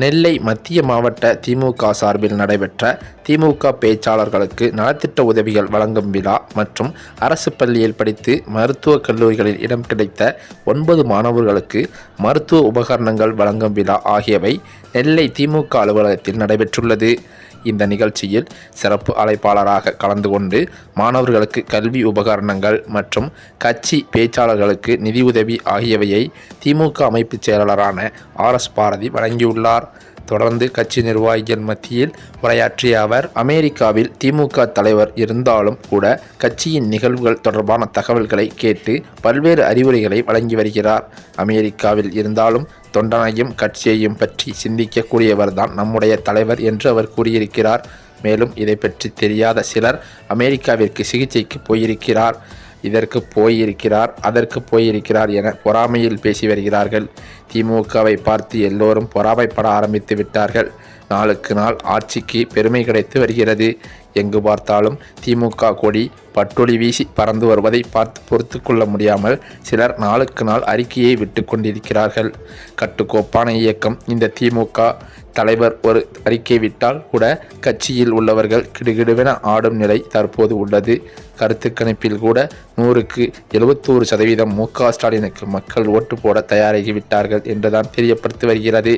நெல்லை மத்திய மாவட்ட திமுக சார்பில் நடைபெற்ற திமுக பேச்சாளர்களுக்கு நலத்திட்ட உதவிகள் வழங்கும் விழா மற்றும் அரசு பள்ளியில் படித்து மருத்துவக் கல்லூரிகளில் இடம் கிடைத்த 9 மாணவர்களுக்கு மருத்துவ உபகரணங்கள் வழங்கும் விழா ஆகியவை நெல்லை திமுக அலுவலகத்தில் நடைபெற்றுள்ளது. இந்த நிகழ்ச்சியில் சிறப்பு அழைப்பாளராக கலந்து கொண்டு மாணவர்களுக்கு கல்வி உபகரணங்கள் மற்றும் கட்சி பேச்சாளர்களுக்கு நிதியுதவி ஆகியவையை திமுக அமைப்பு செயலாளரான RS பாரதி வழங்கியுள்ளார். தொடர்ந்து கட்சி நிர்வாகிகள் மத்தியில் உரையாற்றிய அவர், அமெரிக்காவில் திமுக தலைவர் இருந்தாலும் கூட கட்சியின் நிகழ்வுகள் தொடர்பான தகவல்களை கேட்டு பல்வேறு அறிவுரைகளை வழங்கி வருகிறார். அமெரிக்காவில் இருந்தாலும் தொண்டனையும் கட்சியையும் பற்றி சிந்திக்கக்கூடியவர்தான் நம்முடைய தலைவர் என்று அவர் கூறியிருக்கிறார். மேலும் இதை பற்றி தெரியாத சிலர் அமெரிக்காவிற்கு சிகிச்சைக்கு போயிருக்கிறார், இதற்கு போயிருக்கிறார், அதற்கு போயிருக்கிறார் என பொறாமையில் பேசி வருகிறார்கள். திமுகவை பார்த்து எல்லோரும் பொறாமைப்பட ஆரம்பித்து விட்டார்கள். நாளுக்கு நாள் ஆட்சிக்கு பெருமை கிடைத்து வருகிறது. எங்கு பார்த்தாலும் திமுக கொடி பட்டொளி வீசி பறந்து வருவதை பார்த்து பொறுத்து கொள்ள முடியாமல் சிலர் நாளுக்கு நாள் அறிக்கையை விட்டு கொண்டிருக்கிறார்கள். கட்டுக்கோப்பான இயக்கம் இந்த திமுக. தலைவர் ஒரு அறிக்கை விட்டால் கூட கட்சியில் உள்ளவர்கள் கிடுகிடுவென ஆடும் நிலை தற்போது உள்ளது. கருத்து கணிப்பில் கூட 100க்கு 71% மு.க. ஸ்டாலினுக்கு மக்கள் ஓட்டு போட தயாராகிவிட்டார்கள் என்றுதான் தெரியப்படுத்தி வருகிறது.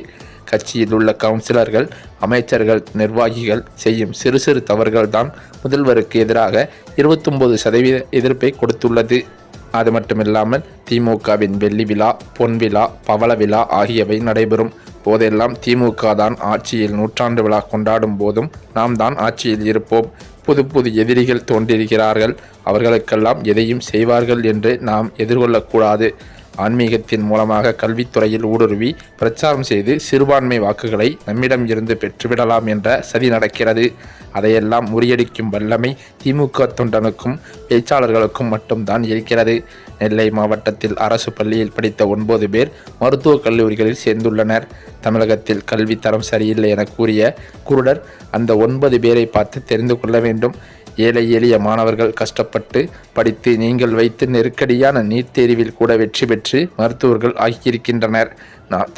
கட்சியில் உள்ள கவுன்சிலர்கள், அமைச்சர்கள், நிர்வாகிகள் செய்யும் சிறு சிறு தவறுகள் தான் முதல்வருக்கு எதிராக 29% எதிர்ப்பை கொடுத்துள்ளது. அது மட்டுமில்லாமல் திமுகவின் வெள்ளி விழா, பொன் விழா, பவள விழா ஆகியவை நடைபெறும் போதெல்லாம் திமுக தான் ஆட்சியில் 100ஆண்டு விழா கொண்டாடும் போதும் நாம் தான் ஆட்சியில் இருப்போம். புது புது எதிரிகள் தோன்றியிருக்கிறார்கள், அவர்களுக்கெல்லாம் எதையும் செய்வார்கள் என்று நாம் எதிர்கொள்ளக்கூடாது. ஆன்மீகத்தின் மூலமாக கல்வித்துறையில் ஊடுருவி பிரச்சாரம் செய்து சிறுபான்மை வாக்குகளை நம்மிடம் இருந்து பெற்றுவிடலாம் என்ற சதி நடக்கிறது. அதையெல்லாம் முறியடிக்கும் வல்லமை திமுக தொண்டனுக்கும் பேச்சாளர்களுக்கும் மட்டும்தான் இருக்கிறது. நெல்லை மாவட்டத்தில் அரசு பள்ளியில் படித்த 9 பேர் மருத்துவக் கல்லூரிகளில் சேர்ந்துள்ளனர். தமிழகத்தில் கல்வி தரம் சரியில்லை என கூறிய குருடர் அந்த 9 பேரை பார்த்து தெரிந்து கொள்ள வேண்டும். ஏழை எளிய மாணவர்கள் கஷ்டப்பட்டு படித்து நீங்கள் வைத்து நெருக்கடியான நீட் தேர்வில் கூட வெற்றி பெற்று மருத்துவர்கள் ஆகியிருக்கின்றனர்.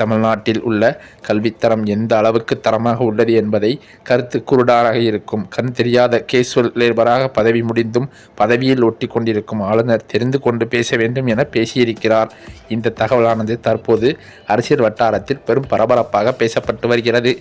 தமிழ்நாட்டில் உள்ள கல்வித்தரம் எந்த அளவுக்கு தரமாக உள்ளது என்பதை கருத்து குருடாராக இருக்கும் கண் தெரியாத கேஸ்வல் லேபராக பதவி முடிந்தும் பதவியில் ஒட்டி கொண்டிருக்கும் ஆளுநர் தெரிந்து கொண்டு பேச வேண்டும் என பேசியிருக்கிறார். இந்த தகவலானது தற்போது அரசியல் வட்டாரத்தில் பெரும் பரபரப்பாக பேசப்பட்டு வருகிறது.